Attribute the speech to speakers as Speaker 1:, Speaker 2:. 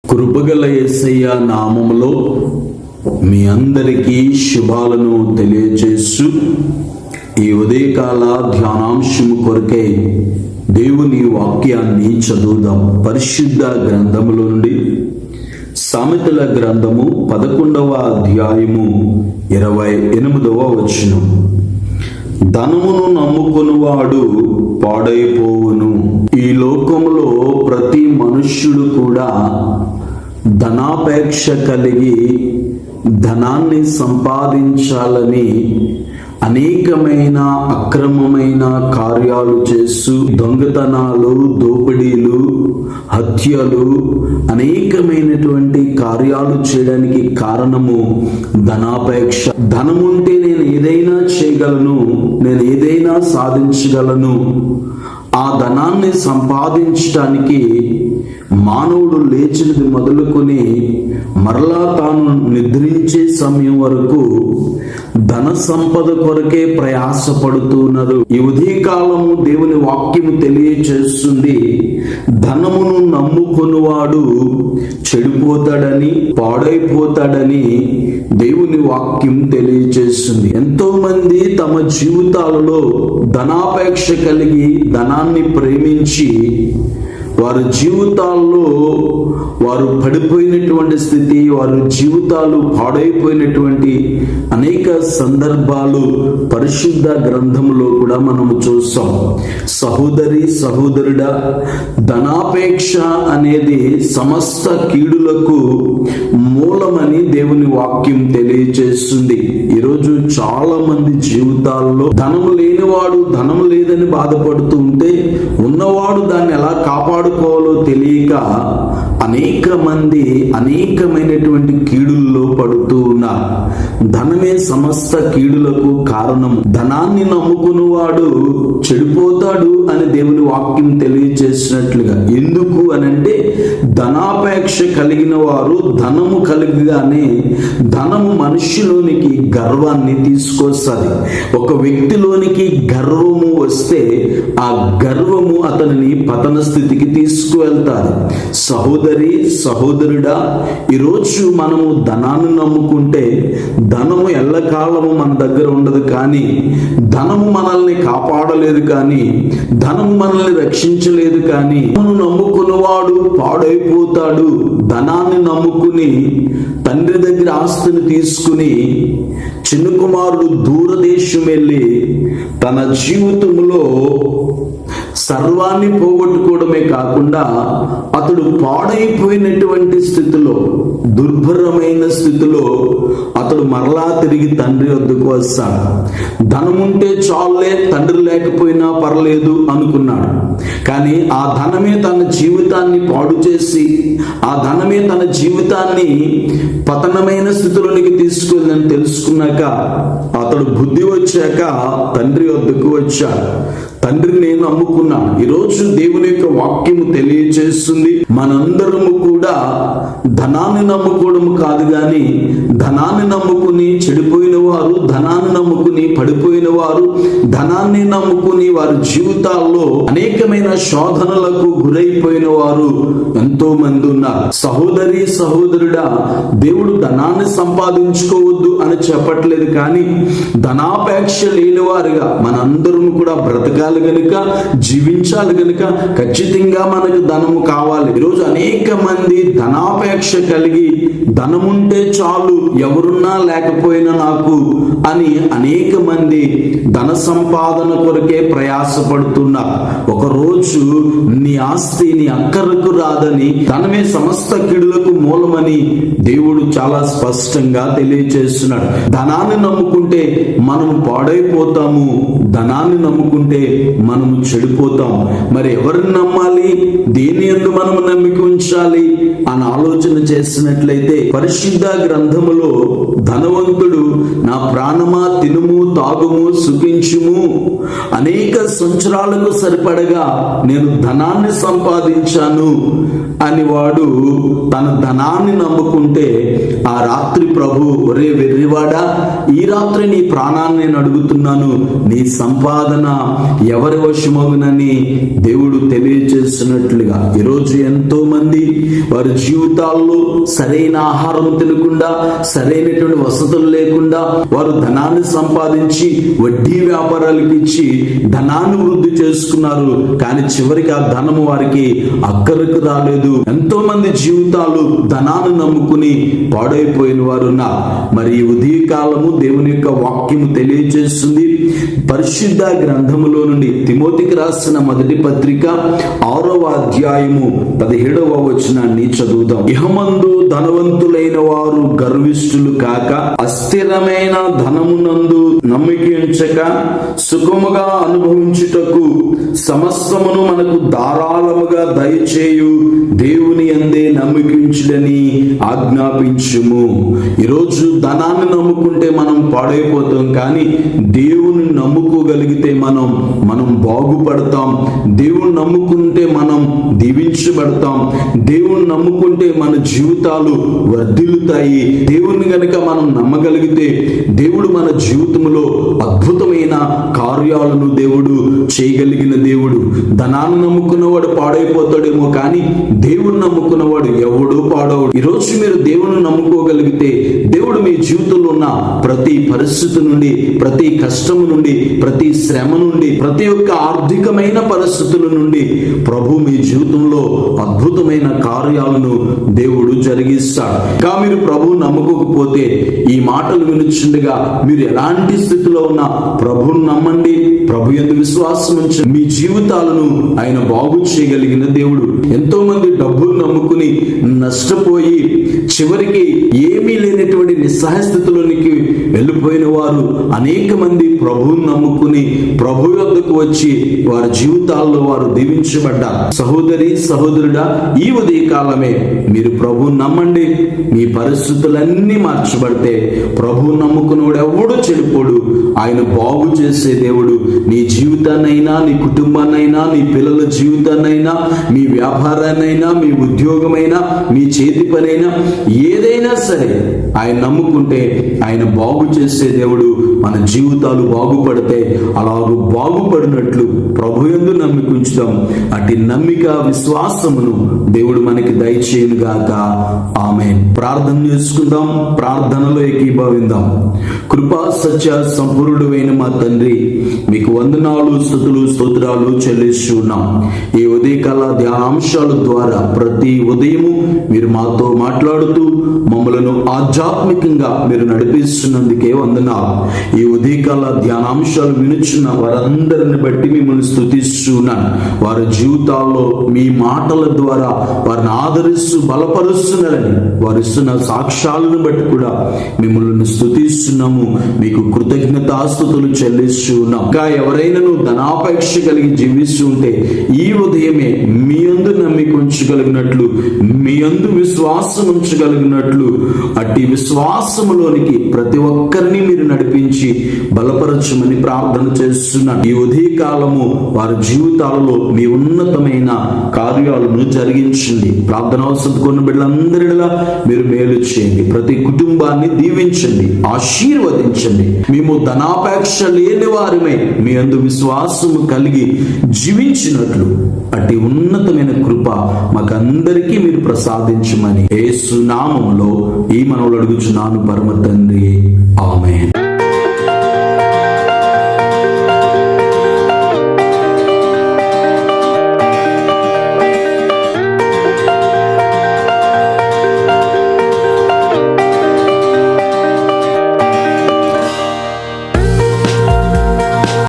Speaker 1: కృపగల యేసయ్య నామములో మీ అందరికీ శుభాలను తెలియజేస్తూ ఈ ఉదయకాల ధ్యానాంశము కొరకై దేవుని వాక్యాన్ని చదువుదాం. పరిశుద్ధ గ్రంథములో నుండి సామెతల గ్రంథము 11వ అధ్యాయము 28వ వచనం. ధనమును నమ్ముకునివాడు పాడైపోవును. ఈ లోకములో ప్రతి మనుష్యుడు కూడా ధనాపేక్ష కలిగి ధనాన్ని సంపాదించాలని అనేకమైన అక్రమమైన కార్యాలు చేస్తూ దొంగతనాలు, దోపిడీలు, హత్యలు, అనేకమైనటువంటి కార్యాలు చేయడానికి కారణము ధనాపేక్ష. ధనముంటే నేను ఏదైనా చేయగలను, నేను ఏదైనా సాధించగలను. ఆ ధనాన్ని సంపాదించడానికి మానవుడు లేచినది మొదలుకొని మరలా తాను నిద్రించే సమయం వరకు ధన సంపద కొరకే ప్రయాసపడుతున్నారు. ఈ ఉదయకాలము దేవుని వాక్యము తెలియచేస్తుంది, ధనమును నమ్ముకునివాడు చెడిపోతాడని, పాడైపోతాడని దేవుని వాక్యం తెలియచేస్తుంది. ఎంతో మంది తమ జీవితాలలో ధనాపేక్ష కలిగి ధనాన్ని ప్రేమించి వారి జీవితాల్లో వారు పడిపోయినటువంటి స్థితి, వారి జీవితాలు పాడైపోయినటువంటి అనేక సందర్భాలు పరిశుద్ధ గ్రంథంలో కూడా మనము చూస్తాం. సహోదరి, సహోదరుడా, ధనాపేక్ష అనేది సమస్త కీడులకు మూలమని దేవుని వాక్యం తెలియజేస్తుంది. ఈరోజు చాలా మంది జీవితాల్లో ధనము లేనివాడు ధనం లేదని బాధపడుతూ ఉంటే, ఉన్నవాడు దాన్ని ఎలా కాపాడుకోవాలో తెలియక అనేక మంది అనేకమైనటువంటి కీడుల్లో పడుతూ ఉన్నారు. ధనమే సమస్త కీడులకు కారణం. ధనాన్ని నమ్ముకునివాడు చెడిపోతాడు అని దేవుని వాక్యం తెలియజేసినట్లుగా. ఎందుకు అనంటే, ధనాపేక్ష కలిగిన వారు ధనము కలిగిగానే ధనము మనిషిలోనికి గర్వాన్ని తీసుకొస్తుంది. ఒక వ్యక్తిలోనికి గర్వము వస్తే ఆ గర్వము అతనిని పతన స్థితికి తీసుకువెళ్తారు. సహోదరి, సహోదరుడా, ఈరోజు మనము ధనాన్ని నమ్ముకుంటే ధనము ఎల్లకాలము మన దగ్గర ఉండదు. కానీ ధనము మనల్ని కాపాడలేదు, కానీ ధనము మనల్ని రక్షించలేదు. కానీ ధనమును నమ్ముకున్నవాడు పాడైపోతాడు. ధనాన్ని నమ్ముకుని తండ్రి దగ్గర ఆస్తిని తీసుకుని చిన్న కుమారుడు దూరదేశం వెళ్ళి తన జీవితంలో సర్వాన్ని పోగొట్టుకోవడమే కాకుండా అతడు పాడైపోయినటువంటి స్థితిలో, దుర్భరమైన స్థితిలో అతడు మరలా తిరిగి తండ్రి వద్దకు వస్తాడు. ధనముంటే చాలే, తండ్రి లేకపోయినా పర్లేదు అనుకున్నాడు. కానీ ఆ ధనమే తన జీవితాన్ని పాడు చేసి, ఆ ధనమే తన జీవితాన్ని పతనమైన స్థితిలోనికి తీసుకెళ్ళని తెలుసుకున్నాక, అతడు బుద్ధి వచ్చాక తండ్రి వద్దకు వచ్చాడు. తండ్రిని నేను నమ్ముకున్నాను. ఈరోజు దేవుని యొక్క వాక్యము తెలియజేస్తుంది, మనందరము కూడా ధనాన్ని నమ్ముకోవడం కాదు, కానీ ధనాన్ని నమ్ముకుని చెడిపోయిన వారు, ధనాన్ని నమ్ముకుని పడిపోయిన వారు, ధనాన్ని నమ్ముకుని వారి జీవితాల్లో అనేకమైన శోధనలకు గురైపోయిన వారు ఎంతో మంది ఉన్నారు. సహోదరి, సహోదరుడా, దేవుడు ధనాన్ని సంపాదించుకోవద్దు అని చెప్పట్లేదు. కానీ ధనాపేక్ష లేని వారుగా మనందరం కూడా బ్రతకాలి గనుక, జీవించాలి గనుక ఖచ్చితంగా మనకు ధనము కావాలి. ఈరోజు అనేక మంది ధనాపేక్ష కలిగి ధనముంటే చాలు, ఎవరున్నా లేకపోయినా నాకు అని అనేక మంది ధన సంపాదన కొరకే ప్రయాసపడుతున్నారు. ఒకరోజు నీ ఆస్తి నీ అక్కరకు రాదని, ధనమే సమస్త కీడులకు మూలమని దేవుడు చాలా స్పష్టంగా తెలియజేస్తున్నాడు. ధనాన్ని నమ్ముకుంటే మనం పాడైపోతాము, ధనాన్ని నమ్ముకుంటే మనము చెడిపోతాం. మరి ఎవరిని నమ్మాలి, దేని యందు మనము నమ్మిక ఉంచాలి అని ఆలోచన చేసినట్లయితే పరిశుద్ధ గ్రంథములో ధనవంతుడు నా ప్రాణమా తినుము, తాగుము, సుఖించుము, అనేక సంవత్సరాలకు సరిపడగా నేను ధనాన్ని సంపాదించాను అని వాడు తన ధనాన్ని నమ్ముకుంటే ఆ రాత్రి ప్రభు, ఒరే వెర్రివాడా, ఈ రాత్రి నీ ప్రాణాన్ని నేను అడుగుతున్నాను, నీ సంపాదన ఎవరి వశమగునని దేవుడు తెలియజేస్తున్నట్లుగా ఈరోజు ఎంతో మంది వారి జీవితాల్లో సరైన ఆహారం తినకుండా, సరైనటువంటి వసతులు లేకుండా వారు ధనాన్ని సంపాదించి వడ్డీ వ్యాపారాలకు ఇచ్చి ధనాన్ని వృద్ధి చేసుకున్నారు. కానీ చివరికి ఆ ధనము వారికి అక్కరకు రాలేదు. ఎంతో మంది జీవితాలు ధనాన్ని నమ్ముకుని పాడైపోయిన వారు ఉన్నారు. మరి ఈ ఉదయకాలము దేవుని యొక్క వాక్యము తెలియజేస్తుంది. పరిశుద్ధ గ్రంథములో నుండి తిమోతికి రాసిన మొదటి పత్రిక 6వ అధ్యాయము 17వ వచనాన్ని చదువుదాం. ఇహమందు ధనవంతులైన వారు గర్విష్ఠులు కాక, అస్థిరమైన ధనమునందు నమ్మిక ఉంచక, సుఖముగా అనుభవించుటకు సమస్తమును మనకు ధారాళముగా దయచేయు దేవుని యందే నమ్మికించుడని ఆజ్ఞాపించుము. ఈరోజు ధనాన్ని నమ్ముకుంటే మనం పాడైపోతాం, కానీ దేవుని నమ్ముకోగలిగితే మనం బాగుపడతాం. దేవుని నమ్ముకుంటే మనం దీవించబడతాం. దేవుని నమ్ముకుంటే మన జీవితాలు వర్ధిల్లుతాయి. దేవుని గనుక మనం నమ్మగలిగితే దేవుడు మన జీవితంలో అద్భుతమైన కార్యాలను దేవుడు చేయగలిగిన దేవుడు. ధనాన్ని నమ్ముకున్నవాడు పాడైపోతాడేమో, కానీ దేవుని నమ్ముకున్నవాడు ఎవడూ పాడవడు. ఈరోజు మీరు దేవుని నమ్ముకోగలిగితే దేవుడు మీ జీవితంలో ఉన్న ప్రతి పరిస్థితి నుండి, ప్రతి కష్టము నుండి, ప్రతి శ్రమ నుండి, ప్రతి ఒక్క ఆర్థికమైన పరిస్థితుల నుండి ప్రభు మీ జీవితంలో అద్భుతమైన కార్యాలను దేవుడు జరిగిస్తాడు. ఇంకా మీరు ప్రభు నమ్ముకోకపోతే ఈ మాటలు వినుచుండగా మీరు ఎలాంటి స్థితిలో ఉన్నా ప్రభువును నమ్మండి, ప్రభు యందు విశ్వాసం ఉంచి మీ జీవితాలను ఆయన బాగు చేయగలిగిన దేవుడు. ఎంతో మంది డబ్బులు నమ్ముకుని నష్టపోయి చివరికి ఏమీ లేనటువంటి నిస్సహాయ స్థితిలోనికి వెళ్ళిపోయిన వారు అనేక మంది ప్రభువును నమ్ముకుని ప్రభు యొద్దకు వచ్చి వారి జీవితాల్లో వారు దీవించబడ్డారు. సహోదరి సహోదరుడా, ఈ ఉదయకాలమే మీరు ప్రభువును నమ్మండి. మీ పరిస్థితులన్నీ మార్చబడితే ప్రభువు నమ్ముకున్నవాడు ఎవడు చెడిపోడు. ఆయన బాగు చేసే దేవుడు. నీ జీవితాన్నైనా, నీ కుటుంబాన్నైనా, నీ పిల్లల జీవితాన్నైనా, మీ వ్యాపారాన్నైనా, మీ ఉద్యోగమైనా, మీ చేతి పనైనా, ఏదైనా సరే ఆయన నమ్ముకుంటే ఆయన బాగు చేసే దేవుడు. మన జీవితాలు బాగుపడితే అలాగూ బాగుపడినట్లు ప్రభు యందు నమ్మిక ఉంచుదాం. అటు నమ్మిక విశ్వాసమును దేవుడు మనకి దయచేయును గాక. ఆమేన్. ప్రార్థన చేసుకుందాం. ప్రార్థనలో ఏకీభవిద్దాం. కృపా సత్య సంపూర్ణుడైన మా తండ్రి, మీకు వందనాలు, స్తుతులు, స్తోత్రాలు చెల్లిస్తూ ఉన్నాం. ఈ ఉదయకాల ధ్యానాంశాల ద్వారా ప్రతి ఉదయము మీరు మాతో మాట్లాడుతూ మమ్మలను ఆధ్యాత్మికంగా మీరు నడిపిస్తున్నందుకే వందనాలు. ఈ ఉదయకాల ధ్యానాంశాలు వినుచున్న వారందరిని బట్టి మిమ్మల్ని స్తుతిస్తున్నాను. వారి జీవితాల్లో మీ మాటల ద్వారా వారిని ఆదరిస్తూ బలపరుస్తున్నారని వారు ఇస్తున్న సాక్ష్యాలను బట్టి కూడా మిమ్మల్ని స్తుతిస్తున్నాము. మీకు కృతజ్ఞతాస్తుతులు చెల్లిస్తూ ఉన్నాం. ఇంకా ఎవరైనాను ధనాపేక్ష కలిగి జీవిస్తూ ఉంటే ఈ ఉదయమే మీ యందు నమ్మిక ఉంచగలిగినట్లు, మీ యందు విశ్వాసం ఉంచగలిగినట్లు, అట్టి విశ్వాసములోనికి ప్రతి ఒక్కరిని మీరు నడిపించి బలపరచమని ప్రార్థన చేస్తున్నాను. ఈ ఉదయకాలము వారి జీవితాలలో మీ ఉన్నతమైన కార్యాలను జరిగించండి. ప్రార్థన అవసరం కొన్న బిడ్డలందరిలా మీరు మేలు చేయండి. ప్రతి కుటుంబాన్ని దీవించండి, ఆశీర్వదించండి. మేము ధనాపేక్ష లేని వారిమే మీ యందు విశ్వాసము కలిగి జీవించినట్లు అట్టి ఉన్నతమైన కృప మాకందరికీ మీరు ప్రసాదించమని యేసు నామములో ఈ మనవులు అడుగుచున్నాను పరమ తండ్రి. ఆమేన్.